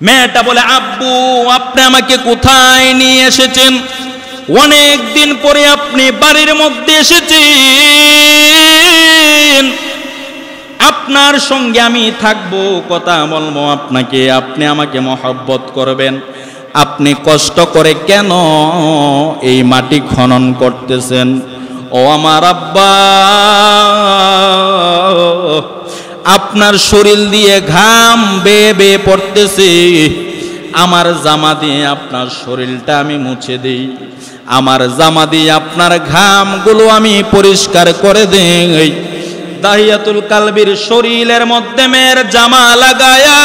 মেয়েটা বলে, আব্বু আপনি আমাকে কোথায় নিয়ে এসেছেন? অনেক দিন পরে আপনি বাড়ির মধ্যে এসেছেন, আপনার সঙ্গে আমি থাকবো, কথা বলবো আপনাকে, আপনি আমাকে মহব্বত করবেন। আপনি কষ্ট করে কেন এই মাটি খনন করতেছেন? ও আমার আব্বা, আপনার শরীর দিয়ে ঘাম বেয়ে বেয়ে পড়তেছে, আমার জামা দিয়ে আপনার শরীরটা আমি মুছে দিই, আমার জামা দিয়ে আপনার ঘামগুলো আমি পরিষ্কার করে দেই। দাহিয়াতুল কালবির শরীরের মধ্যে মেয়ের জামা লাগায়া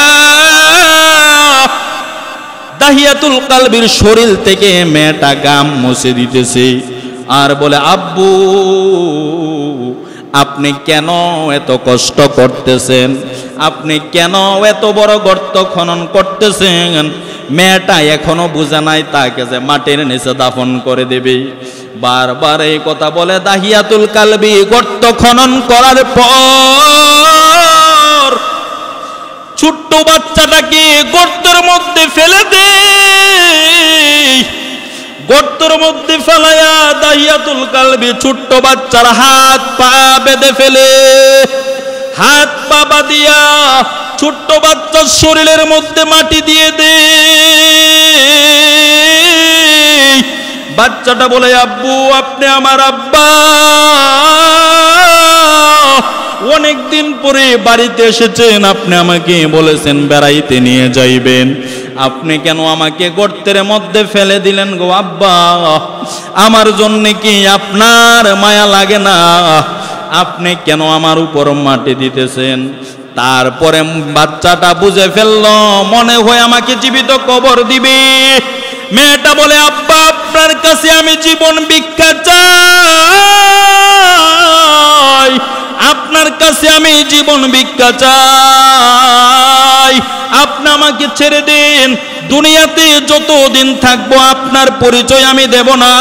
দাহিয়াতুল কালবির শরীর থেকে মেয়েটা ঘাম মুছে দিতেছে আর বলে, আব্বু আপনি কেন এত কষ্ট করতেছেন? আপনি কেন এত বড় গর্ত খনন করতেছেন? মেয়েটা এখনো বুঝে নাই তাকে যে মাটির নিচে দাফন করে দেবে। বারবার এই কথা বলে দাহিয়াতুল কালবি গর্ত খনন করার পর ছোট্ট বাচ্চাটাকে গর্তের মধ্যে ফেলে দেয়। গর্তের মধ্যে ফেলাইয়া দাহিয়াতুল কালবি ছোট্ট বাচ্চার হাত পা বেঁধে ফেলে, হাত পা বাঁধিয়া ছোট্ট বাচ্চার শরীরের মধ্যে মাটি দিয়ে দে। বাচ্চাটা বলে, আব্বু আপনি আমার আব্বা, অনেক দিন পরে বাড়িতে এসেছেন, আপনি আমাকে বলেছেন বেড়াইতে নিয়ে যাইবেন, আপনি কেন আমাকে গর্তের মধ্যে ফেলে দিলেন গো আব্বা? আমার জন্য কি আপনার মায়া লাগে না? আপনি কেন আমার উপর মাটি দিতেছেন? তারপরে বাচ্চাটা বুঝে ফেলল মনে হয় আমাকে জীবিত কবর দিবে। মেয়েটা বলে, আব্বা আপনার কাছে আমি জীবন ভিক্ষা চাই, আপনার কাছে আমি জীবন ভিক্ষা চাই, আপনি আমাকে ছেড়ে দিন, দুনিয়াতে যতদিন থাকবো আপনার পরিচয় আমি দেব না,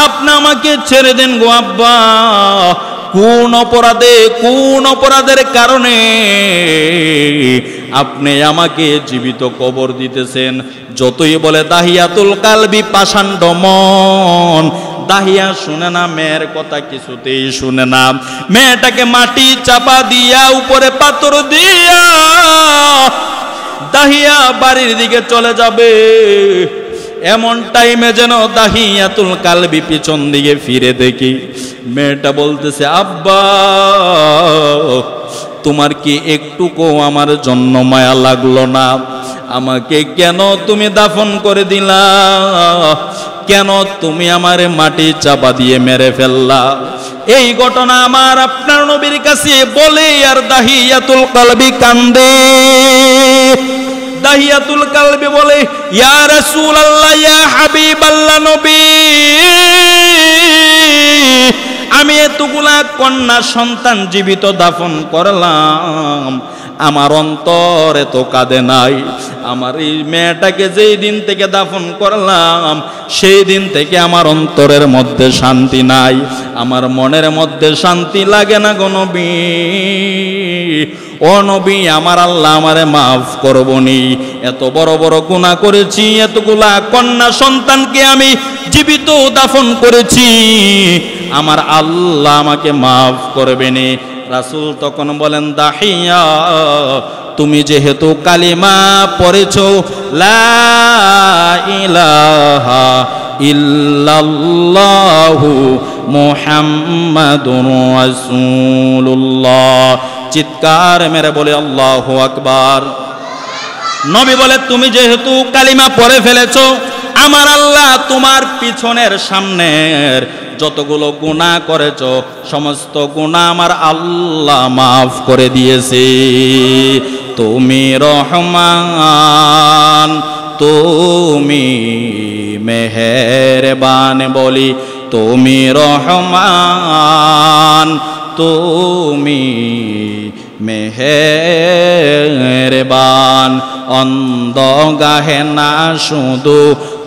আপনি আমাকে ছেড়ে দেন গো আব্বা। কোন অপরাধের কারণে আপনি আমাকে জীবিত কবর দিতেছেন? যতই বলে দাহিয়াতুল কালবি পাষাণ্ড মন, দাহিয়া শুনে না, মেয়ের কথা কিছুতেই শুনে না। মেয়েটাকে মাটি চাপা দিয়া উপরে পাথর দিয়া দাহিয়া বাড়ির দিকে চলে যাবে। এমন টাইমে যেন দাহিয়াতুল কালবি পিছন দিকে ফিরে দেখি মেয়েটা বলতেছে, আব্বা তোমার কি একটুকু আমার জন্য মায়া লাগলো না? আমাকে কেন তুমি দাফন করে দিলা? কেন তুমি আমারে মাটি চাপা দিয়ে মেরে ফেললা? এই ঘটনা আমার আপনার নবীর কাছে বলে আর দাহিয়াতুল কালবি কান্দে। দাহিয়াতুল কালবি বলে, ইয়া রাসূলুল্লাহ, ইয়া হাবিবাল্লাহ, নবী আমি এতগুলা কন্যা সন্তান জীবিত দাফন করলাম, আমার অন্তর এত কাঁদে নাই। আমার এই মেয়েটাকে যেই দিন থেকে দাফন করলাম সেই দিন থেকে আমার অন্তরের মধ্যে শান্তি নাই, আমার মনের মধ্যে শান্তি লাগে না গো নবী। ও নবী, আমার আল্লাহ আমারে মাফ করবনি, এত বড় বড় গুনাহ করেছি, এতগুলা কন্যা সন্তানকে আমি জীবিত দাফন করেছি, আমার আল্লাহ আমাকে মাফ করবেনি। রাসূল তখন বলেন, দাহিয়া তুমি যেহেতু কালিমা পড়েছো লা ইলাহা ইল্লাল্লাহু মুহাম্মাদুর রাসূলুল্লাহ, চিৎকার মেরে বলে আল্লাহু আকবার। নবী বলে, তুমি যেহেতু কালিমা পড়ে ফেলেছো, আমার আল্লাহ তোমার পিছনের সামনের যতগুলো গুনাহ করেছো সমস্ত গুনাহ আমার আল্লাহ মাফ করে দিয়েছে। তুমি রহমান, তুমি মেহেরবান, বলি তুমি রহমান, তুমি মেহেরবান। অন্ধ গাহে না শুধু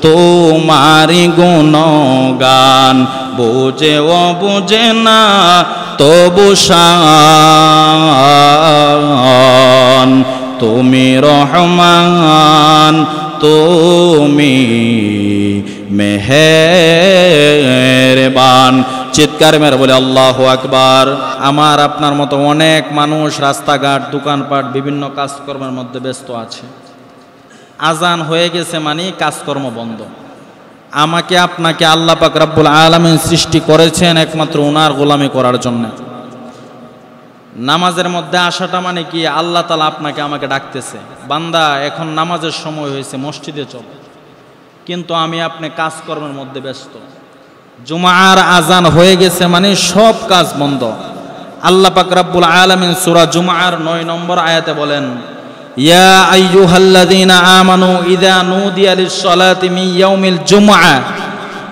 তোমারি গুণগান, বুঝে ও বুঝে না তবু শান, তুমি রহমান, তুমি মেহেরবান। চিৎকার মেরে বলে আল্লাহু আকবার। আমার আপনার মতো অনেক মানুষ রাস্তাঘাট, দোকানপাট, বিভিন্ন কাজকর্মের মধ্যে ব্যস্ত আছে। আজান হয়ে গেছে মানে কাজকর্ম বন্ধ। আমাকে আপনাকে আল্লাহ পাক রব্বুল আলামিন সৃষ্টি করেছেন একমাত্র ওনার গোলামি করার জন্য। নামাজের মধ্যে আসাটা মানে কি, আল্লাহ তাআলা আপনাকে আমাকে ডাকতেছে, বান্দা এখন নামাজের সময় হয়েছে, মসজিদে চলো। কিন্তু আমি আপনি কাজকর্মের মধ্যে ব্যস্ত। জুমার আজান হয়ে গেছে মানে সব কাজ বন্ধ। আল্লাহ পাক রব্বুল আলামিন সূরা জুমার 9 নম্বর আয়াতে বলেন, ইয়া আইয়ুহাল্লাযীনা আমানু ইযা নুদিয়া লিস-সালাতি মিন ইয়াউমিল জুমআ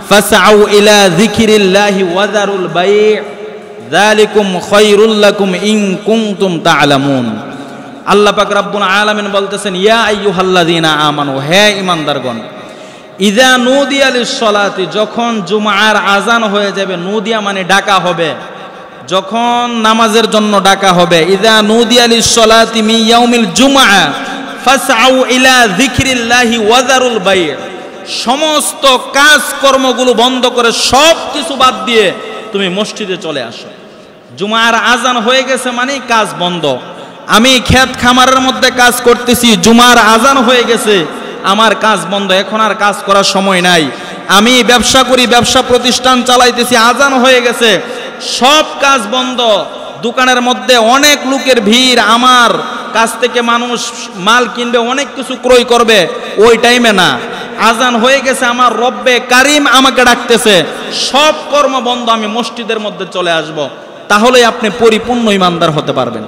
ফাসআউ ইলা যিকরিল্লাহি ওয়া যারুল বাই' যালিকুম খায়রুল লাকুম ইন কুনতুম তা'লামুন। আল্লাহ পাক রব্বুল আলামিন বলতেছেন, ইয়া আইয়ুহাল্লাযীনা আমানু, হে ঈমানদারগণ, ইযা নুদিয়া লিস-সালাতি, যখন জুমার আজান হয়ে যাবে, নুদিয়া মানে ডাকা হবে, যখন নামাজের জন্য ডাকা হবে, ইযা নুদিয়া লিস-সালাতি মিন ইয়াউমিল জুমআ ফাসআউ ইলা যিকরিল্লাহি ওয়া যারুল বাই', সমস্ত কাজকর্মগুলো বন্ধ করে সব কিছু বাদ দিয়ে তুমি মসজিদে চলে আসো। জুমার আজান হয়ে গেছে মানে কাজ বন্ধ। আমি ক্ষেত খামারের মধ্যে কাজ করতেছি, জুমার আজান হয়ে গেছে, আমার কাজ বন্ধ, এখন আর কাজ করার সময় নাই। আমি ব্যবসা করি, ব্যবসা প্রতিষ্ঠান চালাইতেছি, আজান হয়ে গেছে, সব কাজ বন্ধ। দোকানের মধ্যে অনেক লোকের ভিড়, আমার কাছ থেকে মানুষ মাল কিনবে, অনেক কিছু ক্রয় করবে, ওই টাইমে না, আজান হয়ে গেছে, আমার রব্বে কারিম আমাকে ডাকতেছে, সব কর্ম বন্ধ, আমি মসজিদের মধ্যে চলে আসব। তাহলে আপনি পরিপূর্ণ ঈমানদার হতে পারবেন।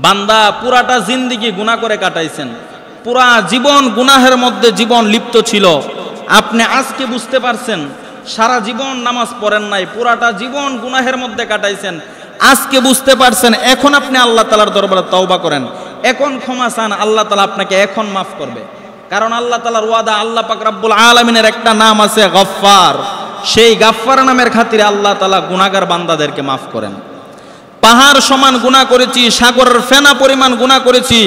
বান্দা পুরাটা জিন্দেগি গুনাহ করে কাটাইছেন, পুরা জীবন গুনাহের মধ্যে জীবন লিপ্ত ছিল। আপনি আজকে বুঝতে পারছেন, সারা জীবন নামাজ পড়েন নাই, পুরাটা জীবন গুনাহের মধ্যে কাটাইছেন, আজকে বুঝতে পারছেন। এখন আপনি আল্লাহ তাআলার দরবারে তওবা করেন, এখন ক্ষমা চান, আল্লাহ তাআলা আপনাকে এখন মাফ করবে। কারণ আল্লাহ তাআলার ওয়াদা, আল্লাহ পাক রব্বুল আলামিনের একটা নাম আছে গফফার, সেই গফফার নামের খাতিরে আল্লাহ তাআলা গুনাহগার বান্দাদেরকে মাফ করেন। পাহাড় সমান গুনাহ করেছি, সাগরের ফেনা পরিমাণ গুনাহ করেছি,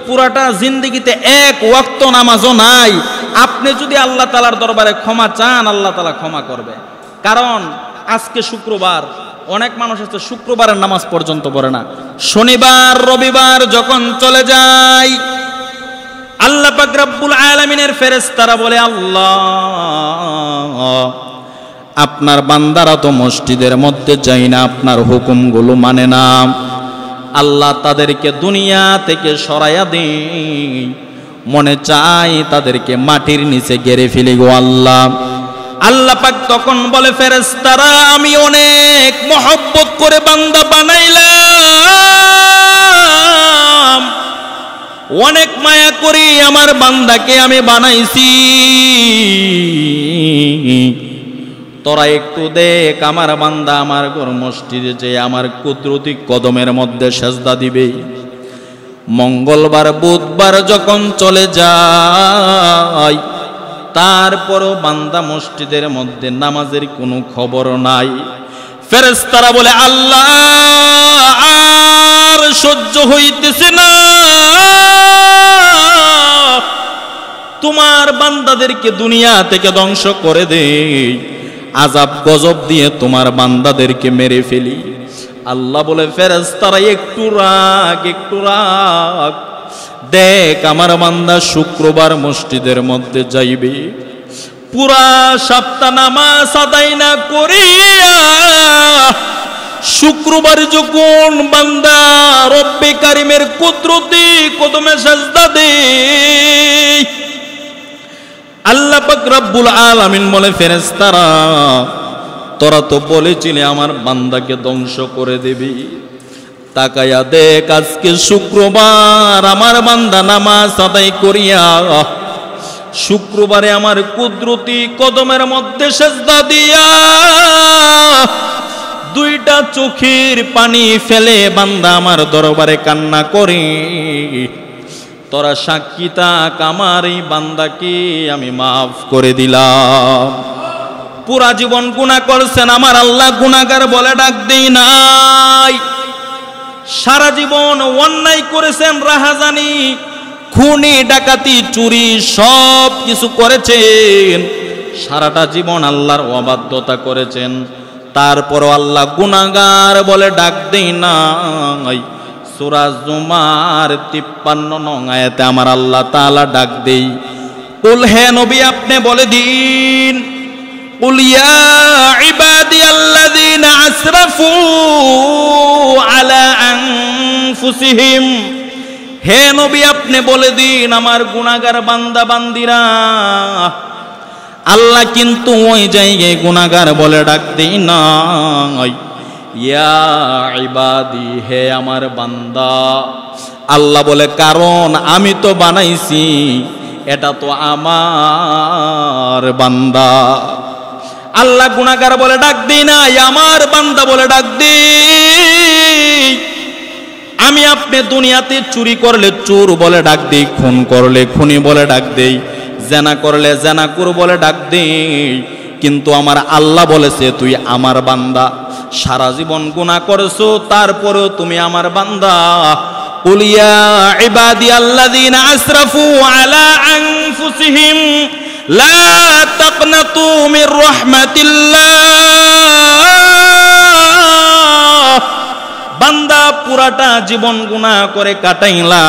পুরাটা জিন্দেগিতে এক ওয়াক্ত নামাজও নাই। আপনি যদি আল্লাহ তাআলার দরবারে ক্ষমা চান, আল্লাহ তাআলা ক্ষমা করবে। কারণ আজকে শুক্রবার, অনেক মানুষ আছে শুক্রবারের নামাজ পর্যন্ত পড়ে না। শনিবার রবিবার যখন চলে যায়, আল্লাহ পাক রব্বুল আলামিনের ফেরেশতারা বলে, আল্লাহ, আপনার বান্দারা তো মসজিদের মধ্যে যায় না, আপনার হুকুমগুলো মানে না, আল্লাহ তাদেরকে দুনিয়া থেকে সরাইয়া দেন, মনে চাই তাদেরকে মাটির নিচে গেড়ে ফেলি গো আল্লাহ। আল্লাহ পাক তখন বলে, ফেরেশতারা, আমি অনেক মহব্বত করে বান্দা বানাইলাম, অনেক মায়া করি আমার বান্দাকে আমি বানাইছি, তোরা একটু দেখ, আমার বান্দা আমার ঘর মসজিদে যে আমার কুদরতি কদমের মধ্যে সেজদা দিবে। মঙ্গলবার বুধবার যখন চলে যায়, তারপরও বান্দা মসজিদের মধ্যে নামাজের কোনো খবর নাই। ফেরেশতারা বলে, আল্লাহ, আর সহ্য হইতেছে না, তোমার বান্দাদেরকে দুনিয়া থেকে ধ্বংস করে দে, আযাব গজব দিয়ে তোমার বান্দাদেরকে মেরে ফেলি। আল্লাহ বলে, ফেরেশতারা, একটু রাগ, একটু রাগ, দেখ আমার বান্দা শুক্রবার মসজিদের মধ্যে যাইবে, পুরা সপ্তাহ নামাজ আদায় না করিয়া শুক্রবার যখন বান্দা রব্বে কারিমের কুদরতি কদমে সেজদা দেয়, আল্লাহ পাক রব্বুল আলামিন বলে, ফেরেশতারা, তোরা তো বলেছিলি আমার বান্দাকে ধ্বংস করে দিবি, তাকায়া দেখ আজকে শুক্রবার আমার বান্দা নামাজ আদায় করিয়া শুক্রবারে আমার কুদরতি কদমের মধ্যে সেজদা দিয়া দুইটা চোখের পানি ফেলে বান্দা আমার দরবারে কান্না করে। তোরা সাক্ষী থাক, আমার এই বান্দাকে আমি মাফ করে দিলাম। পুরা জীবন গুনাহ করছেন, আমার আল্লাহ গুনাহগার বলে ডাক দেই নাই। সারা জীবন অন্যায় করেছেন, রাহাজানি, খুনি, ডাকাতি, চুরি সব কিছু করেছেন, সারাটা জীবন আল্লাহর অবাধ্যতা করেছেন, তারপরও আল্লাহ গুনাহগার বলে ডাক দেই নাই। সূরা জুমার 53 নং আয়াতে আমার আল্লাহ তাআলা ডাক দেই, কুল, হে নবী আপনি বলে দিন, কুল ইয়া ইবাদিয়াল্লাযীনা আসরাফু আলা আনফুসিহিম, হে নবী আপনি বলে দিন আমার গুনাহগার বান্দা বান্দিরা, আল্লাহ কিন্তু ওই জায়গায় গুনাহগার বলে ডাক দেই নাই। ইয়া ইবাদি, হে আমার বান্দা, আল্লাহ বলে কারণ আমি তো বানাইছি, এটা তো আমার বান্দা। আল্লাহ গুনাহগার বলে ডাক দেই না, আমার বান্দা বলে ডাক দেই। আমি আপনি দুনিয়াতে চুরি করলে চোর বলে ডাক দেই, খুন করলে খুনি বলে ডাক দেই, জেনা করলে জেনাকুর বলে ডাক দেই, কিন্তু আমার আল্লাহ বলেছে তুই আমার বান্দা। সারা জীবন গুনাহ করেছো, তারপরেও তুমি আমার বান্দা। কুল ইয়া ইবাদিয়াল্লাযীনা আসরাফু আলা আনফুসিহিম লা তাকনাতু মির রাহমাতিল্লাহ, বান্দা পুরাটা জীবন গুনাহ করে কাটাইলা,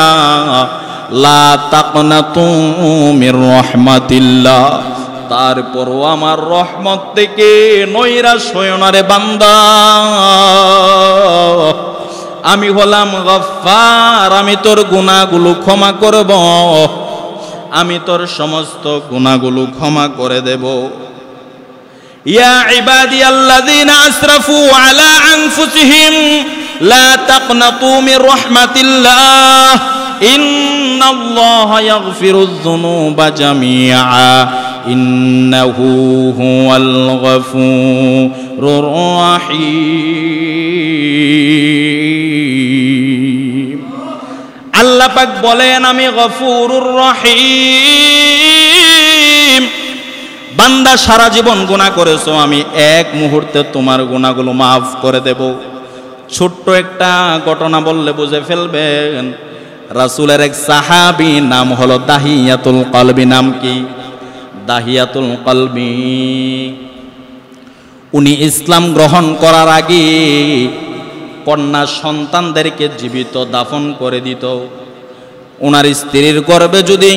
লা তাকনাতু মির রাহমাতিল্লাহ, তারপরও আমার রহমত থেকে নৈরাশ হইও না রে বান্দা। আমি হলাম গফফার, আমি তোর গুনাহগুলো ক্ষমা করব, আমি তোর সমস্ত গুনাহগুলো ক্ষমা করে দেব। ইয়া ইবাদিয়াল্লাযীনা আসরাফু আলা আনফুসিহিম লা তাকনাতু মির রাহমাতিল্লাহ ইন্নাল্লাহা ইয়াগফিরুয যুনুবা জামিআ ইন্নাহু হুয়াল গফুরুর রহিম। আল্লাহ পাক বলেন আমি গফুরুর রহিম। বান্দা সারা জীবন গুনাহ করেছো, আমি এক মুহূর্তে তোমার গুনাহগুলো মাফ করে দেব। ছোট্ট একটা ঘটনা বললে বুঝে ফেলবেন। রাসূলের এক সাহাবী নাম হলো দাহিয়াতুল কলবি। নাম কি? দাহিয়াতুল কলবি। উনি ইসলাম গ্রহণ করার আগে কন্যা সন্তানদেরকে জীবিত দাফন করে দিত। ওনার স্ত্রীর গর্ভে যদি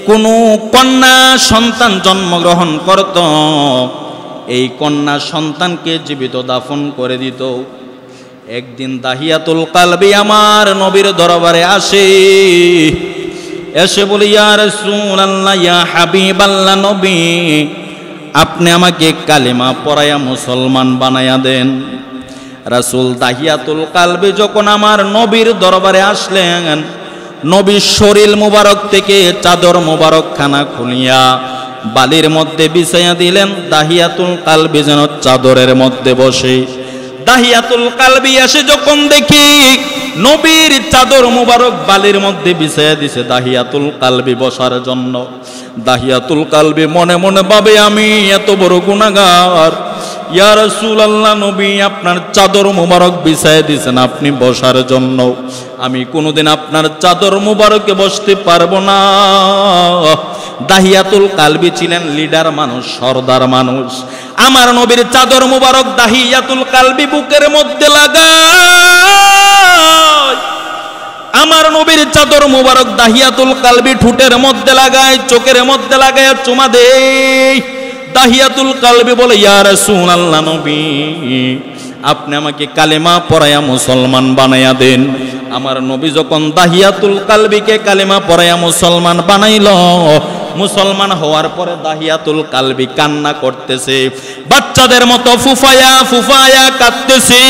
কোনো কন্যা সন্তান জন্মগ্রহণ করত, এই কন্যা সন্তানকে জীবিত দাফন করে দিত। একদিন দাহিয়াতুল কলবি আমার নবীর দরবারে আসে, এসে বলি ইয়া রাসূলুল্লাহ, ইয়া হাবিবাল্লাহ, নবী আপনি আমাকে কালেমা পড়ায়া মুসলমান বানায়া দেন। রাসূল দাহিয়াতুল কলবি যখন আমার নবীর দরবারে আসলেন, নবীর শরীর মুবারক থেকে চাদর মুবারক খানা খুলিয়া বালির মধ্যে বিছাইয়া দিলেন। দাহিয়াতুল কলবি যেন চাদরের মধ্যে বসে। দাহিয়াতুল কলবি এসে যখন দেখি নবীর চাদর মুবারক বালির মধ্যে বিছাইয়া দিছে দাহিয়াতুল কলবি বসার জন্য, দাহিয়াতুল কলবি মনে মনে ভাবে আমি এত বড় গুনাহগার, ইয়া রাসূলুল্লাহ নবী আপনার চাদর মুবারক বিছাইয়া দিয়েছেন আপনি বসার জন্য, আমি কোনোদিন আপনার চাদর মুবারকে বসতে পারবো না। দাহিয়াতুল কলবি ছিলেন লিডার মানুষ, সর্দার মানুষ। আমার নবীর চাদর মুবারক দাহিয়াতুল কলবি বুকের মধ্যে লাগায়, আমার নবীর চাদর মুবারক দাহিয়াতুল কলবি ঠোঁটের মধ্যে লাগায়, চোখের মধ্যে লাগায় চুমা দেয়। দাহিয়াতুল কলবি বলে ইয়া রাসূলুল্লাহ নবী আপনি আমাকে কালেমা পড়ায়া মুসলমান বানায়া দেন। আমার নবী যখন দাহিয়াতুল কলবিকে কালেমা পড়ায়া মুসলমান বানাইল, মুসলমান হওয়ার পরে দাহিয়াতুল কলবি কান্না করতেছে, বাচ্চাদের মতো ফুফায়া ফুফায়া কাঁদতেছে।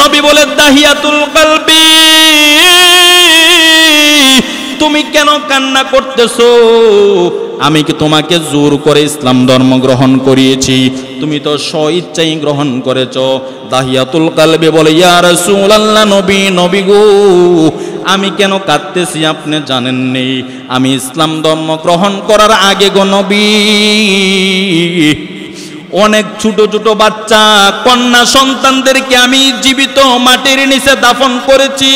নবী বলে দাহিয়াতুল কলবি তুমি কেন কান্না করতেছো? আমি কি তোমাকে জোর করে ইসলাম ধর্ম গ্রহণ করিয়েছি? তুমি তো স্বইচ্ছাই গ্রহণ করেছো। দাহিয়াতুল কলবি বলে ইয়া রাসূলুল্লাহ নবী, নবী গো আমি কেন কাঁদতেছি আপনি জানেননি? আমি ইসলাম ধর্ম গ্রহণ করার আগে গো নবী অনেক ছোট ছোট বাচ্চা কন্যা সন্তানদেরকে আমি জীবিত মাটির নিচে দাফন করেছি।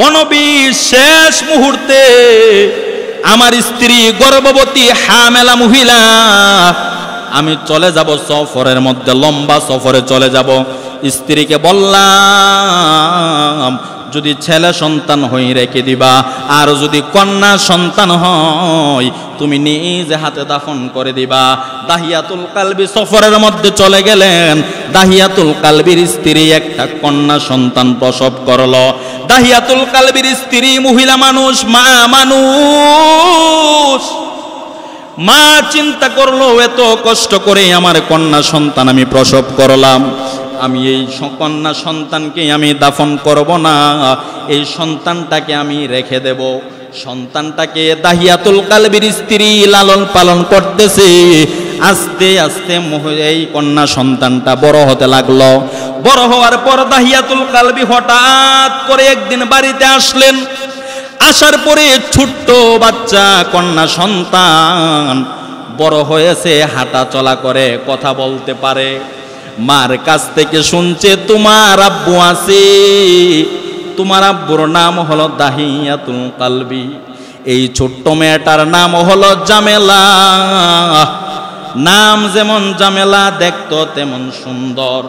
ও নবী, শেষ মুহূর্তে আমার স্ত্রী গর্ভবতী হামেলা মহিলা, আমি চলে যাব সফরের মধ্যে, লম্বা সফরে চলে যাব। স্ত্রীকে বললাম, যদি ছেলে সন্তান হই রেখে দিবা, আর যদি কন্যা সন্তান হয় তুমি নিজ হাতে দাফন করে দিবা। দাহিয়াতুল কালবি সফরের মধ্যে চলে গেলেন। দাহিয়াতুল কালবির স্ত্রী একটা কন্যা সন্তান প্রসব করলো। দাহিয়াতুল কালবির স্ত্রী মহিলা মানুষ, মা মানুষ, মা চিন্তা করলো এত কষ্ট করে আমার কন্যা সন্তান আমি প্রসব করলাম, আমি এই কন্যা সন্তানকে আমি দাফন করব না, এই সন্তানটাকে আমি রেখে দেব। সন্তানটাকে দাহিয়াতুল কালবির স্ত্রী লালন পালন করতেছে। আস্তে আস্তে এই কন্যা সন্তানটা বড় হতে লাগলো। বড় হওয়ার পর দাহিয়াতুল কালবি হঠাৎ করে একদিন বাড়িতে আসলেন। আসার পরে ছোট্ট বাচ্চা কন্যা সন্তান বড় হয়েছে, হাঁটা চলা করে, কথা বলতে পারে। মার কাছ থেকে শুনছে তোমার আব্বু আছে, তোমার আব্বুর নাম হলো দাহিয়াতুল কালবি, এই ছোট্ট মেয়েটার নাম হলো জামেলা। নাম যেমন জামেলা, দেখতো তেমন সুন্দর।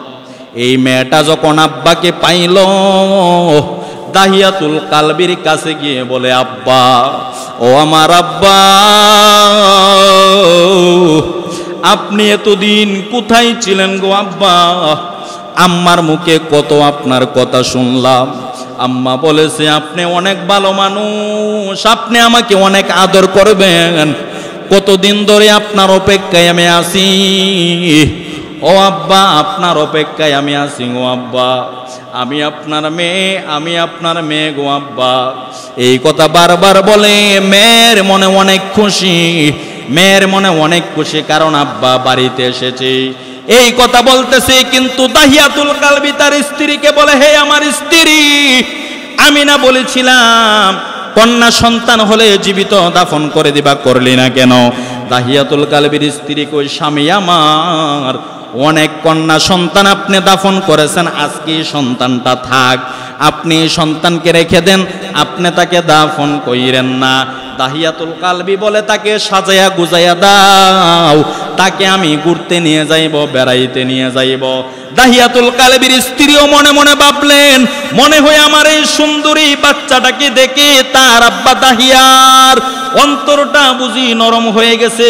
এই মেয়েটা যখন আব্বাকে পাইল, দাহিয়াতুল কালবির কাছে গিয়ে বলে, আব্বা, ও আমার আব্বা, আপনি এতদিন কোথায় ছিলেন গো আব্বা? আম্মার মুখে কত আপনার কথা শুনলাম। আম্মা বলেছে আপনি অনেক ভালো মানুষ, আপনি আমাকে অনেক আদর করবেন, কতদিন ধরে আপনার অপেক্ষায় আমি আছি। ও আব্বা, আপনার অপেক্ষায় আমি আছি গো আব্বা, আমি আপনার মেয়ে, আমি আপনার মেয়ে গো আব্বা। এই কথা বারবার বলে। মেয়ের মনে অনেক খুশি, মেয়ের মনে অনেক খুশি, কারণ আব্বা বাড়িতে এসেছে। এই কথা বলতেছে, কিন্তু দাহিয়াতুল কালবি তার স্ত্রীকে বলে, হে আমার স্ত্রী, আমি না বলেছিলাম কন্যা সন্তান হলে জীবিত দাফন করে দিবা, করলি না কেন? দাহিয়াতুল কালবির স্ত্রী কই, স্বামী আমার, অনেক কন্যা সন্তান আপনি দাফন করেছেন, আজকে সন্তানটা থাক, আপনি সন্তানকে রেখে দেন, আপনি তাকে দাফন কইরেন না। দাহিয়াতুল কালবি বলে, তাকে সাজায়া গুজাইয়া দাও, তাকে আমি ঘুরতে নিয়ে যাইব, বেড়াইতে নিয়ে যাইব। দাহিয়াতুল কালবির স্ত্রীও মনে মনে ভাবলেন, মনে হয় আমার এই সুন্দরী বাচ্চাটাকে দেখে তার আব্বা দাহিয়ার অন্তরটা বুঝি নরম হয়ে গেছে,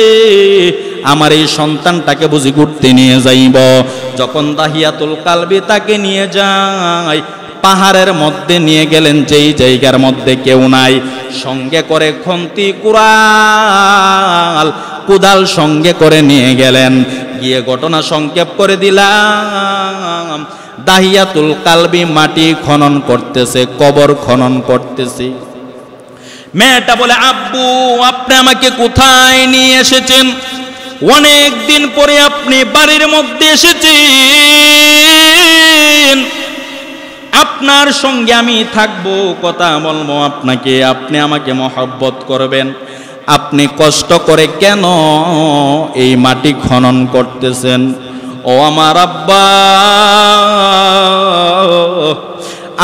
আমার এই সন্তানটাকে বুঝি ঘুরতে নিয়ে যাইব। যখন দাহিয়াতুল কালবি তাকে নিয়ে যায়, পাহাড়ের মধ্যে নিয়ে গেলেন, যেই জায়গার মধ্যে কেউ নাই, সঙ্গে করে খন্তি কুড়াল কোদাল সঙ্গে করে নিয়ে গেলেন। গিয়ে ঘটনা সংক্ষেপ করে দিলাম, দাহিয়াতুল কালবি মাটি খনন করতেছে, কবর খনন করতেছে। মেয়েটা বলে, আব্বু, আপনি আমাকে কোথায় নিয়ে এসেছেন? অনেক দিন পরে আপনি বাড়ির মধ্যে এসেছেন, আপনার সঙ্গে আমি থাকবো, কথা বলবো আপনাকে, আপনি আমাকে মহব্বত করবেন, আপনি কষ্ট করে কেন এই মাটি খনন করতেছেন? ও আমার আব্বা,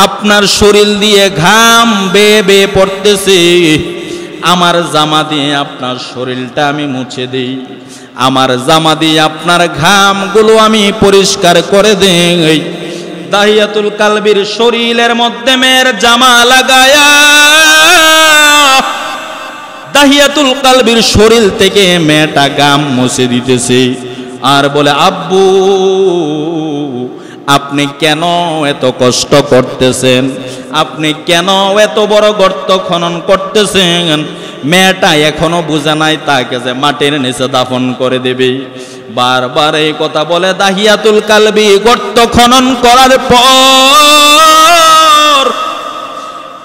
আপনার শরীর দিয়ে ঘাম বেয়ে বেয়ে পড়তেছে, আমার জামা দিয়ে আপনার শরীরটা আমি মুছে দেই, আমার জামা দিয়ে আপনার ঘামগুলো আমি পরিষ্কার করে দেই। দাহিয়াতুল কালবির শরীরের মধ্যে মেয়ের জামা লাগায়া দাহিয়াতুল কালবির শরীর থেকে মেয়েটা গাম মুছে দিতেছে, আর বলে, আব্বু, আপনি কেন এত কষ্ট করতেছেন? আপনি কেন এত বড় গর্ত খনন করতেছেন? মেয়েটা এখনো বুঝে নাই তাকে যে মাটির নিচে দাফন করে দেবে। বারবার এই কথা বলে দাহিয়াতুল কালবি গর্ত খনন করার পর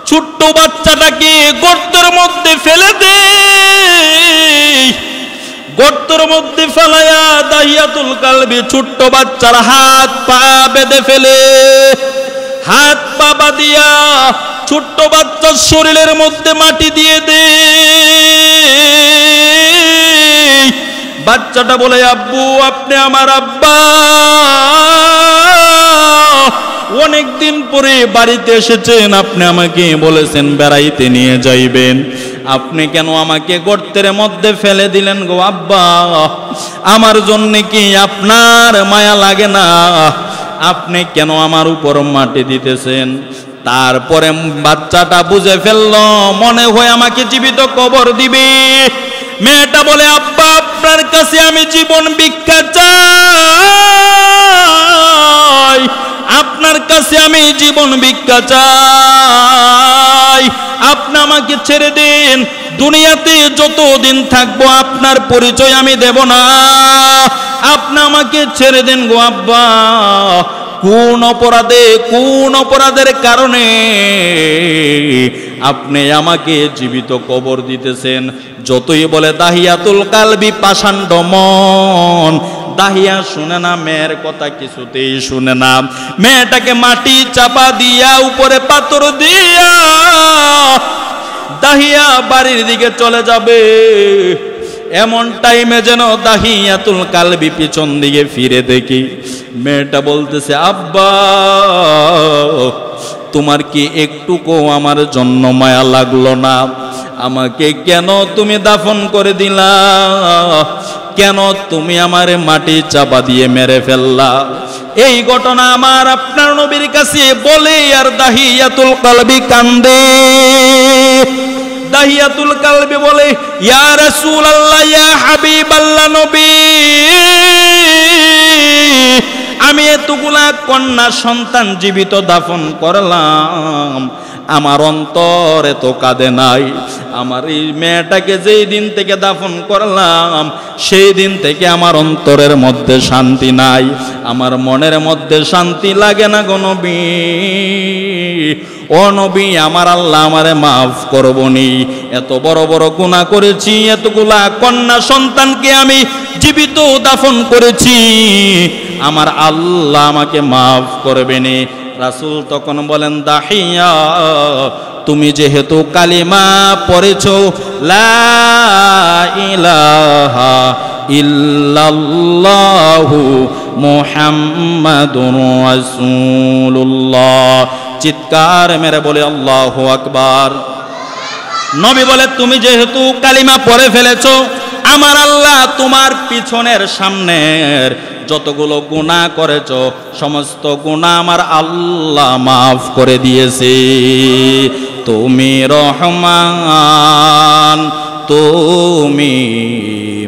ছোট্ট বাচ্চাটাকে গর্তের মধ্যে ফেলে দেয়। গর্তের মধ্যে ফেলায়া দাহিয়াতুল কালবি ছোট্ট বাচ্চার হাত পা বেঁধে ফেলে, হাত পা বাঁধিয়া ছোট্ট বাচ্চার শরীরের মধ্যে মাটি দিয়ে দেয়। বাচ্চাটা বলে, আব্বু আপনি আমার আব্বা, অনেকদিন পরে বাড়িতে এসেছেন, আপনি আমাকে বলেছেন বেড়াইতে নিয়ে যাইবেন, আপনি কেন আমাকে গর্তের মধ্যে ফেলে দিলেন গো আব্বা? আমার জন্য কি আপনার মায়া লাগে না? আপনি কেন আমার উপর মাটি দিতেছেন? তারপরে বাচ্চাটা বুঝে ফেলল, মনে হয় আমাকে জীবিত কবর দিবে। মেয়েটা বলে, আব্বা আপনার কাছে আমি জীবন ভিক্ষা চাই, আপনার কাছে আমি জীবন ভিক্ষা চাই, আপনি আমাকে ছেড়ে দিন, দুনিয়াতে যতদিন থাকবো আপনার পরিচয় আমি দেব না, আপনি আমাকে ছেড়ে দিন গো আব্বা। কোন অপরাধের কারণে আপনি আমাকে জীবিত কবর দিতেছেন? যতই বলে দাহিয়াতুল কালবি, পাষাণ্ড মন, দাহিয়া শুনে না, মেয়ের কথা কিছুতেই শুনে না। মেয়েটাকে মাটি চাপা দিয়া, উপরে পাথর দিয়া দাহিয়া বাড়ির দিকে চলে যাবে। এমন টাইমে যেন দাহিয়াতুল কালবি পিছন দিকে ফিরে দেখি মেয়েটা বলতেছে, আব্বা তোমার কি একটুকু আমার জন্য মায়া লাগলো না? আমাকে কেন তুমি দাফন করে দিলা? কেন তুমি আমারে মাটি চাপা দিয়ে মেরে ফেললা? এই ঘটনা আমার আপনার নবীর কাছে বলে, আর দাহিয়াতুল কালবি কান্দে। দাহিয়াতুল কালবি বলে, ইয়া রাসূলুল্লাহ, ইয়া হাবিবাল্লাহ, নবী আমি এতগুলা কন্যা সন্তান জীবিত দাফন করলাম, আমার অন্তরে তো কাঁদে নাই। আমার এই মেয়েটাকে যেই দিন থেকে দাফন করলাম সেই দিন থেকে আমার অন্তরের মধ্যে শান্তি নাই, আমার মনের মধ্যে শান্তি লাগে না গো নবী। ও নবী, আমার আল্লাহ আমারে মাফ করবনি, এত বড় বড় গুনাহ করেছি, এতগুলা কন্যা সন্তানকে আমি জীবিত দাফন করেছি, আমার আল্লাহ আমাকে মাফ করবেনি। রাসূল তখন বলেন, দাহিয়া তুমি যেহেতু কালিমা পড়েছো, লা ইলাহা ইল্লাল্লাহু মুহাম্মাদুর রাসূলুল্লাহ, চিৎকার মেরে বলে আল্লাহু আকবার। নবী বলে, তুমি যেহেতু কালিমা পড়ে ফেলেছো, আমার আল্লাহ তোমার পিছনের সামনের যতগুলো গুনাহ করেছো সমস্ত গুনাহ আমার আল্লাহ মাফ করে দিয়েছে। তুমি রহমান, তুমি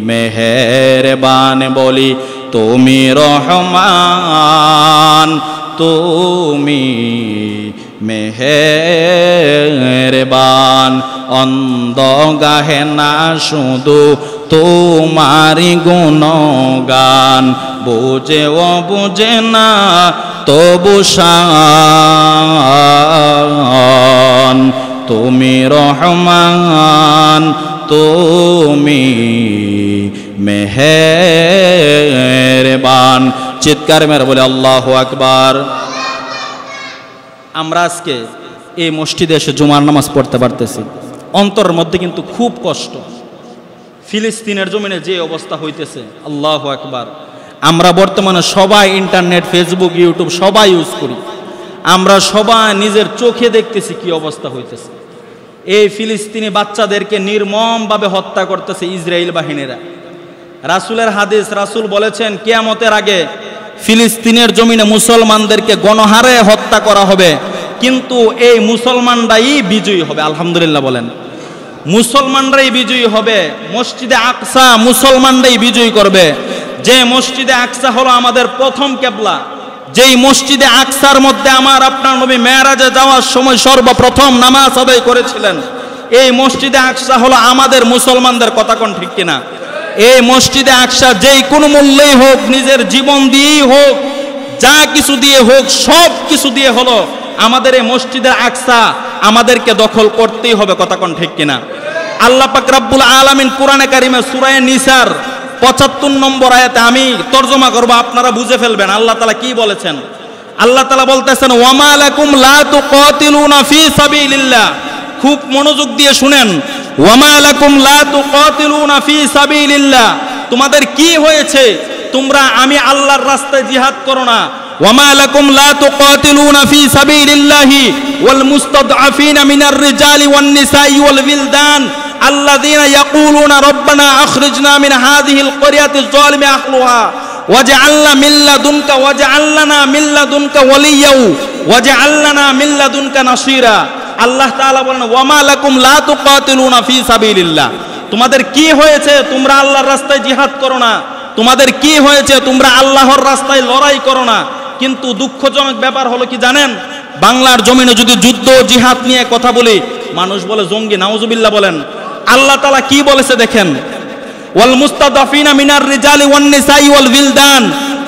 মেহেরবান, বলি তুমি রহমান, তুমি মেহেরবান। অন্ধ গাহে না শুধু তোমারি গুণগান, বুঝে ও বুঝে না তবু শান। তুমি রহমান, তুমি মেহেরবান। চিৎকার মেরে বলে আল্লাহু আকবার। আমরা আজকে এই মসজিদে এসে জুমার নামাজ পড়তে পারতেছি, অন্তরের মধ্যে কিন্তু খুব কষ্ট। ফিলিস্তিনের জমিনে যে অবস্থা হইতেছে, আল্লাহু আকবার। আমরা বর্তমানে সবাই ইন্টারনেট, ফেসবুক, ইউটিউব সবাই ইউজ করি, আমরা সবাই নিজের চোখে দেখতেছি কি অবস্থা হইতেছে। এই ফিলিস্তিনি বাচ্চাদেরকে নির্মমভাবে হত্যা করতেছে ইসরায়েল বাহিনীরা। রাসূলের হাদিস, রাসূল বলেছেন কিয়ামতের আগে ফিলিস্তিনের জমিনে মুসলমানদেরকে গণহারে হত্যা করা হবে, কিন্তু এই মুসলমানরাই বিজয়ী হবে। আলহামদুলিল্লাহ বলেন, মুসলমানরাই বিজয়ী হবে। মসজিদে আকসা মুসলমানরাই বিজয়ী করবে। যে মসজিদে আকসা হলো আমাদের প্রথম কিবলা, যেই মসজিদে আকসার মধ্যে আমার আপনার নবী মেরাজে যাওয়ার সময় সর্বপ্রথম নামাজ আদায় করেছিলেন, এই মসজিদে আকসা হলো আমাদের মুসলমানদের। কথা কোন ঠিক কিনা? এই মসজিদে আকসা যেই কোনো মূল্যেই হোক, নিজের জীবন দিয়েই হোক, যা কিছু দিয়ে হোক, সব কিছু দিয়ে হলো আমাদের এই মসজিদের আকসা আমাদেরকে দখল করতেই হবে। কথা কোন ঠিক কিনা? আল্লাহ পাক রব্বুল আলামিন কুরআনে কারিমে সূরা নিসার ৭৫ নম্বর আয়াতে, আমি তরজমা করব, আপনারা বুঝে ফেলবেন আল্লাহ তাআলা কি বলেছেন। আল্লাহ তাআলা বলতেছেন, ওয়ামা লাকুম লা তুকাতিলুনা ফি সাবিলিল্লাহ। খুব মনোযোগ দিয়ে শুনেন, ওয়ামা লাকুম লা তুকাতিলুনা ফি সাবিলিল্লাহ, তোমাদের কি হয়েছে তোমরা আমি আল্লাহর রাস্তায় জিহাদ করো না? ওয়ামা লাকুম লা তুকাতিলুনা ফি সাবিলিল্লাহি ওয়াল মুস্তাদআফিনা মিনার রিজালি ওয়ান নিসাই ওয়াল বিলদান আল্লাযীনা ইয়াকুলুনা রাব্বানা আখরিজনা মিন হাযিহিল ক্বরিয়াতি যালিমি আহলুহা ওয়াজআলনা মিন লাদুনকা ওয়াজআলনা মিন লাদুনকা ওয়ালিয়্যা ওয়াজআলনা মিন লাদুনকা নাসীরা। আল্লাহ তাআলা বলেন ওয়ামা লাকুম লা তুকাতিলুনা ফি সাবিলিল্লাহ, তোমাদের কি হয়েছে তোমরা আল্লাহর রাস্তায় জিহাদ করো না? তোমাদের কি হয়েছে তোমরা আল্লাহর রাস্তায় লড়াই করো না? কিন্তু দুঃখজনক ব্যাপার হলো কি জানেন, বাংলার জমিনে যদি যুদ্ধ জিহাদ নিয়ে কথা বলি মানুষ বলে জঙ্গি, নাউজুবিল্লাহ বলেন। আল্লাহ তাআলা কি বলেছে দেখেন, ওয়াল মুস্তাদাফিনা মিনার রিজালি ওয়ান নিসাই ওয়াল বিলদান,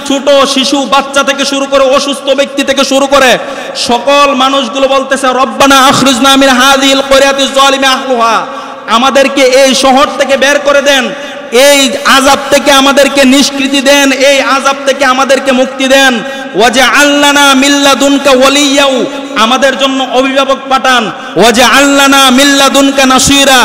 ছোট শিশু বাচ্চা থেকে শুরু করে অসুস্থ ব্যক্তি থেকে শুরু করে সকল মানুষগুলো বলতেছে রব্বানা আখরিজনা মিন হাযিহিল ক্বরিয়াতি যালিমি আহলুহা, আমাদেরকে এই শহর থেকে বের করে দেন, এই আযাব থেকে আমাদেরকে নিষ্কৃতি দেন, এই আযাব থেকে আমাদেরকে মুক্তি দেন। ওয়াজআলনা মিন লাদুনকা ওয়ালিয়্যা, আমাদের জন্য অভিভাবক পাঠান। ওয়াজআলনা মিন লাদুনকা নাসীরা,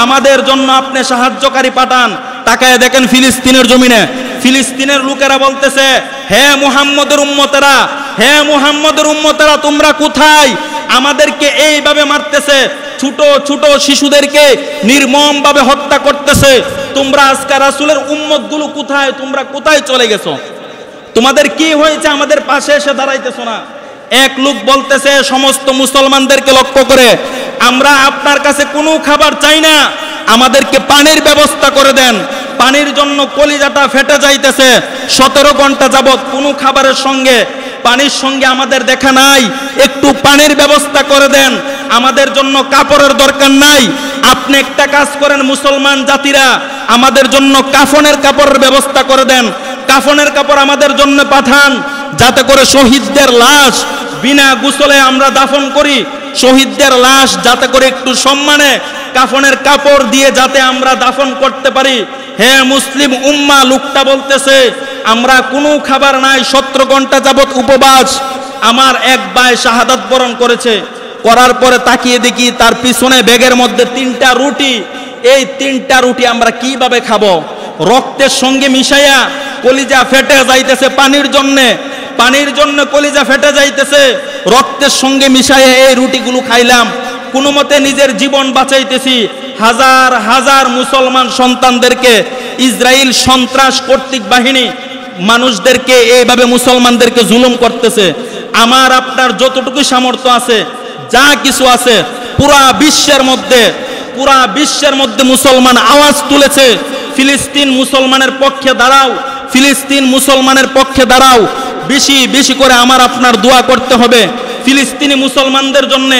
আমাদের জন্য আপনি সাহায্যকারী পাঠান। তাকায় দেখেন ফিলিস্তিনের জমিনে ফিলিস্তিনের লোকেরা বলতেছে হে মুহাম্মদের উম্মতেরা, হে মুহাম্মদের উম্মতেরা তোমরা কোথায়? আমাদেরকে এইভাবে মারতেছে, ছোট ছোট শিশুদেরকে নির্মমভাবে হত্যা করতেছে। তোমরা আজকে রাসূলের উম্মতগুলো কোথায়? তোমরা কোথায় চলে গেছো? তোমাদের কি হয়েছে আমাদের পাশে এসে দাঁড়াইতেছো না? এক লোক বলতেছে সমস্ত মুসলমানদেরকে লক্ষ্য করে, আমরা আপনার কাছে কোনো খাবার চাই না, আমাদেরকে পানির ব্যবস্থা করে দেন। পানির জন্য কলিজাটা ফেটে যাইতেছে, 17 ঘন্টা যাবত কোনো খাবারের সঙ্গে পানির সঙ্গে আমাদের দেখা নাই, একটু পানির ব্যবস্থা করে দেন। আমাদের জন্য কাপড়ের দরকার নাই, আপনি একটা কাজ করেন মুসলমান জাতিরা, আমাদের জন্য কাফনের কাপড়ের ব্যবস্থা করে দেন। কাফনের কাপড় আমাদের জন্য পাঠান, যাতে করে শহীদদের লাশ বিনা গোসলে আমরা দাফন করি। শহীদদের লাশ যাতে করে একটু সম্মানে কাফনের কাপড় দিয়ে যাতে আমরা দাফন করতে পারি। হে মুসলিম উম্মাহ, লোকটা বলতেছে আমরা কোনো খাবার নাই, 17 ঘন্টা যাবত উপবাস। আমার এক ভাই শাহাদাত বরণ করেছে, করার পরে তাকিয়ে দেখি তার পিছনে ব্যাগের মধ্যে 3টা রুটি। এই 3টা রুটি আমরা কিভাবে খাবো? রক্তের সঙ্গে মিশাইয়া কলিজা ফেটে যাইতেছে পানির জন্যে, পানির জন্য কলিজা ফেটে যাইতেছে, রক্তের সঙ্গে মিশাইয়া এই রুটিগুলো খাইলাম, কোনো মতে নিজের জীবন বাঁচাইতেছি। হাজার হাজার মুসলমান সন্তানদেরকে ইসরায়েল সন্ত্রাস কর্তৃক বাহিনী মানুষদেরকে এইভাবে মুসলমানদেরকে জুলুম করতেছে। আমার আপনার যতটুকু সামর্থ্য আছে, যা কিছু আছে, পুরা বিশ্বের মধ্যে মুসলমান আওয়াজ তুলেছে, ফিলিস্তিন মুসলমানের পক্ষে দাঁড়াও, ফিলিস্তিন মুসলমানের পক্ষে দাঁড়াও। বেশি বেশি করে আমার আপনার দোয়া করতে হবে ফিলিস্তিনি মুসলমানদের জন্য।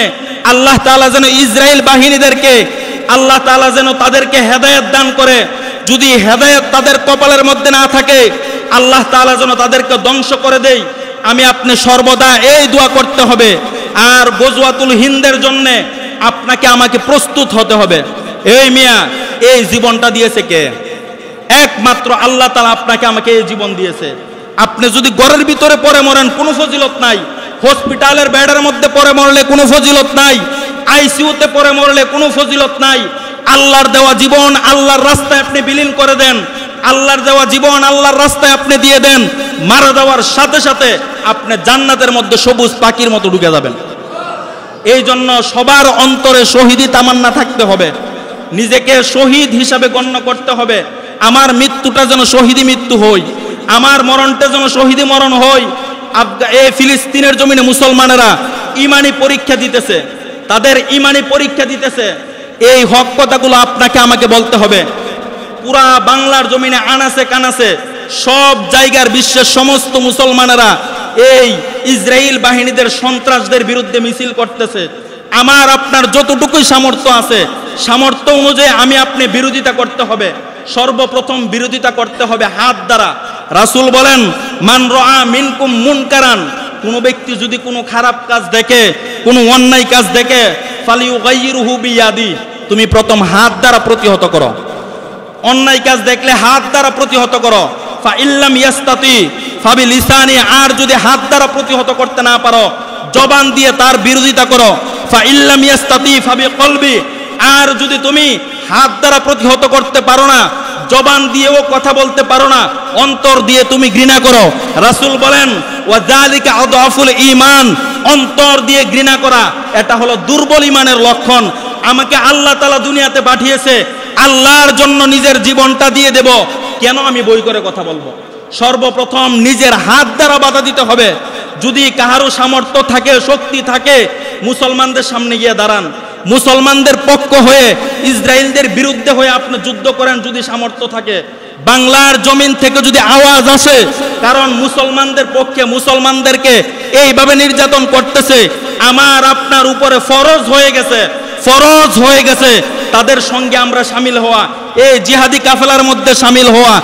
আল্লাহ তাআলা যেন ইসরায়েল বাহিনীদেরকে, আল্লাহ তাআলা যেন তাদেরকে হেদায়েত দান করে। যদি হেদায়েত তাদের কপালের মধ্যে না থাকে, আল্লাহ তাআলা যেন তাদেরকে ধ্বংস করে দেয়। আমি আপনি সর্বদা এই দোয়া করতে হবে। আর গজওয়াতুল হিন্দের জন্য আপনাকে আমাকে প্রস্তুত হতে হবে। এই মিয়া, এই জীবনটা দিয়েছে কে? একমাত্র আল্লাহ তাআলা আপনাকে আমাকে এই জীবন দিয়েছে। আপনি যদি ঘরের ভিতরে পড়ে মরেন কোনো ফজিলত নাই, হসপিটালের বেডের মধ্যে পড়ে মরলে কোনো ফজিলত নাই, আইসিইউতে পড়ে মরলে কোনো ফজিলত নাই। আল্লাহর দেওয়া জীবন আল্লাহর রাস্তায় আপনি বিলীন করে দেন, আল্লাহর দেওয়া জীবন আল্লাহর রাস্তায় আপনি দিয়ে দেন, মারা দেওয়ার সাথে সাথে আপনি জান্নাতের মধ্যে সবুজ পাখির মতো ঢুকে যাবেন। এই জন্য সবার অন্তরে শহীদি তামান্না থাকতে হবে, নিজেকে শহীদ হিসাবে গণ্য করতে হবে। আমার মৃত্যুটা যেন শহীদি মৃত্যু হই, আমার মরণটা যেন শহীদি মরণ হই। এই ফিলিস্তিনের জমিনে মুসলমানেরা ইমানি পরীক্ষা দিতেছে, তাদের ইমানি পরীক্ষা দিতেছে। এই হক কথাগুলো আপনাকে আমাকে বলতে হবে। পুরা বাংলার জমিনে আনাসে কানাসে সব জায়গার বিশ্বের সমস্ত মুসলমানেরা এই ইসরায়েল বাহিনীদের সন্ত্রাসদের বিরুদ্ধে মিছিল করতেছে। আমার আপনার যতটুকুই সামর্থ্য আছে, সামর্থ্য অনুযায়ী আমি আপনি বিরোধিতা করতে হবে। সর্বপ্রথম বিরোধিতা করতে হবে হাত দ্বারা। রাসূল বলেন মান রাআ মিনকুম মুনকারান, কোনো ব্যক্তি যদি কোনো খারাপ কাজ দেখে, কোনো অন্যায় কাজ দেখে, ফালিয়ুগাইয়িরহু বিয়াদি, তুমি প্রথম হাত দ্বারা প্রতিহত করো। অন্যায় কাজ দেখলে হাত দ্বারা প্রতিহত করো। ফা ইল্লাম ইয়াস্তাতি ফাবিলিসানি, আর যদি হাত দ্বারা প্রতিহত করতে না পারো জবান দিয়ে তার বিরোধিতা করো। ফা ইল্লাম ইয়াস্তাতি ফাবিকলবি, আর যদি তুমি হাত দ্বারা প্রতিহত করতে পারো না, জবান দিয়েও কথা বলতে পারো না, অন্তর দিয়ে তুমি ঘৃণা করো। রাসূল বলেন ওয়া যালিকা আদআফুল ঈমান, অন্তর দিয়ে ঘৃণা করা এটা হলো দুর্বল ঈমানের লক্ষণ। আমাকে আল্লাহ তাআলা দুনিয়াতে পাঠিয়েছে, আল্লাহর জন্য নিজের জীবনটা দিয়ে দেব, কেন আমি বই করে কথা বলবো? সর্বপ্রথম নিজের হাত দ্বারা বাধা দিতে হবে। যদি কাহারও সামর্থ্য থাকে, শক্তি থাকে, মুসলমানদের সামনে গিয়ে দাঁড়ান, মুসলমানদের পক্ষ হয়ে ইসরায়েলদের বিরুদ্ধে হয়ে আপনি যুদ্ধ করেন যদি সামর্থ্য থাকে। বাংলার জমিন থেকে যদি আওয়াজ আসে কারণ মুসলমানদের পক্ষে মুসলমানদেরকে এইভাবে নির্যাতন করতেছে, আমার আপনার উপরে ফরজ হয়ে গেছে তাদের সঙ্গে আমরা শামিল হওয়া, এই জিহাদি কাফেলার মধ্যে শামিল হওয়া।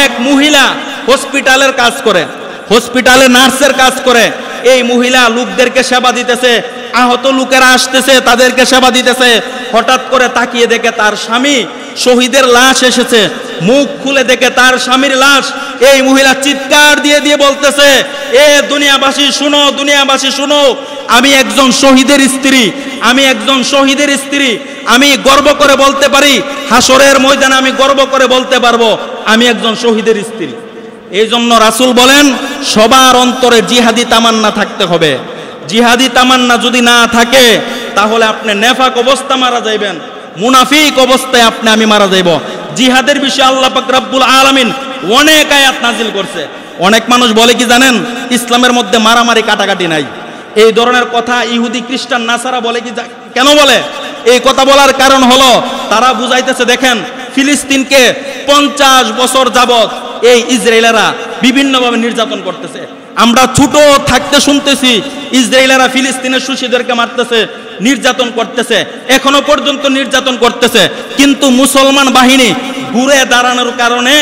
এক মহিলা হসপিটালের কাজ করে, হসপিটালে নার্সের কাজ করে, এই মহিলা লোকদেরকে সেবা দিতেছে, আহত লোকেরা আসতেছে তাদেরকে সেবা দিতেছে। হঠাৎ করে তাকিয়ে দেখে তার স্বামী শহীদের লাশ এসেছে, মুখ খুলে দেখে তার স্বামীর লাশ। এই মহিলা চিৎকার দিয়ে দিয়ে বলতেছে, এ দুনিয়াবাসী শুনো, দুনিয়াবাসী শুনো, আমি একজন শহীদের স্ত্রী, আমি গর্ব করে বলতে পারি, হাসরের ময়দানে আমি গর্ব করে বলতে পারবো আমি একজন শহীদের স্ত্রী। এই জন্য রাসূল বলেন সবার অন্তরে জিহাদি তামান্না থাকতে হবে। জিহাদি তামান্না যদি না থাকে তাহলে আপনি নেফাক অবস্থা মারা যাইবেন, মুনাফিক অবস্থায় আমি মারা যাইব। জিহাদের বিষয়ে আল্লাহ পাক রব্বুল আলামিন অনেক আয়াত নাজিল করছে। অনেক মানুষ বলে কি জানেন, ইসলামের মধ্যে মারামারি কাটাকাটি নাই। এই ধরনের কথা ইহুদি খ্রিস্টান নাসারা বলে কি, কেন বলে? এই কথা বলার কারণ হলো তারা বুঝাইতেছে, দেখেন ফিলিস্তিনকে 50 বছর যাবত এই ইসরায়েলেরা বিভিন্নভাবে নির্যাতন করতেছে। আমরা ছোট থাকতে শুনতেছি ইসরায়েলেরা ফিলিস্তিনের শিশুদেরকে মারতেছে, নির্যাতন করতেছে, এখনো পর্যন্ত নির্যাতন করতেছে। কিন্তু মুসলমান বাহিনী ঘুরে দাঁড়ানোর কারণে,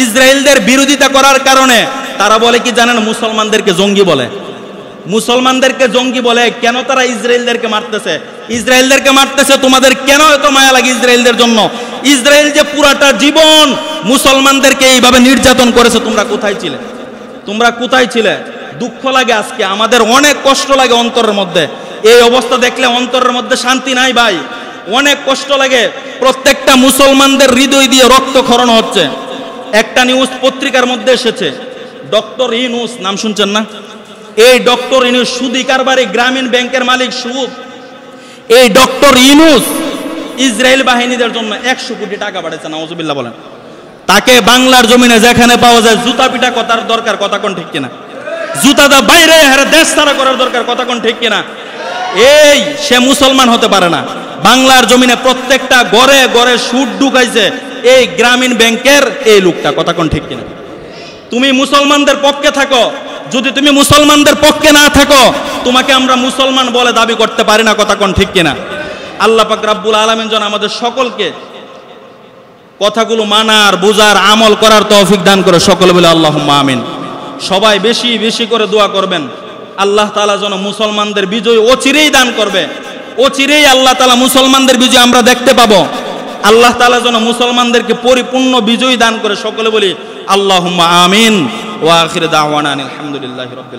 ইসরায়েলদের বিরোধিতা করার কারণে তারা বলে কি জানেন, মুসলমানদেরকে জঙ্গি বলে। মুসলমানদেরকে জঙ্গি বলে কেন? তারা ইসরায়েলদেরকে মারতেছে। তোমাদের কেন এত মায়া লাগে ইসরায়েলদের জন্য? ইসরায়েল যে পুরাটা জীবন মুসলমানদেরকে এইভাবে নির্যাতন করেছে, তোমরা কোথায় ছিলে? দুঃখ লাগে, আজকে আমাদের অনেক কষ্ট লাগে অন্তরের মধ্যে। এই অবস্থা দেখলে অন্তরের মধ্যে শান্তি নাই ভাই, অনেক কষ্ট লাগে। প্রত্যেকটা মুসলমানদের হৃদয় দিয়ে রক্তক্ষরণ হচ্ছে। একটা নিউজ পত্রিকার মধ্যে এসেছে, ডক্টর ইউনূস, নাম শুনছেন না? এই ডক্টর ইউনূস সুদি কারবারি, গ্রামীণ ব্যাংকের মালিক সুদ। এই ডক্টর ইউনূস ইসরায়েল বাহিনীদের জন্য 100 কোটি টাকা পাঠাচ্ছে, নাউজুবিল্লাহ বলেন। তাকে বাংলার জমিনে যেখানে পাওয়া যায় জুতা পিটা করার দরকার, কথা কোন ঠিক কিনা? জুতা দা বাইরে হারে দেশ ছাড়া করার দরকার, কথা কোন ঠিক কিনা? এই সে মুসলমান হতে পারে না। বাংলার জমিনে প্রত্যেকটা ঘরে ঘরে সুদ ঢুকাইছে এই গ্রামীণ ব্যাংকের এই লোকটা, কথা কোন ঠিক কিনা? তুমি মুসলমানদের পক্ষে থাকো, যদি তুমি মুসলমানদের পক্ষে না থাকো তোমাকে আমরা মুসলমান বলে দাবি করতে পারি না, কথা কোন ঠিক কিনা? আল্লাহ পাক রব্বুল আলামিন যেন আমাদের সকলকে কথাগুলো মানার, বুঝার, আমল করার তৌফিক দান করে, সকলে বলে আল্লাহুম্মা আমিন। সবাই বেশি বেশি করে দোয়া করবেন, আল্লাহ তাআলা যেন মুসলমানদের বিজয় অচিরেই দান করবে। অচিরেই আল্লাহ তাআলা মুসলমানদের বিজয় আমরা দেখতে পাবো। আল্লাহ তাআলা যেন মুসলমানদেরকে পরিপূর্ণ বিজয় দান করে, সকলে বলি আল্লাহুম্মা আমিন। ওয়া আখিরু দাওয়ানা আলহামদুলিল্লাহি রাব্বিল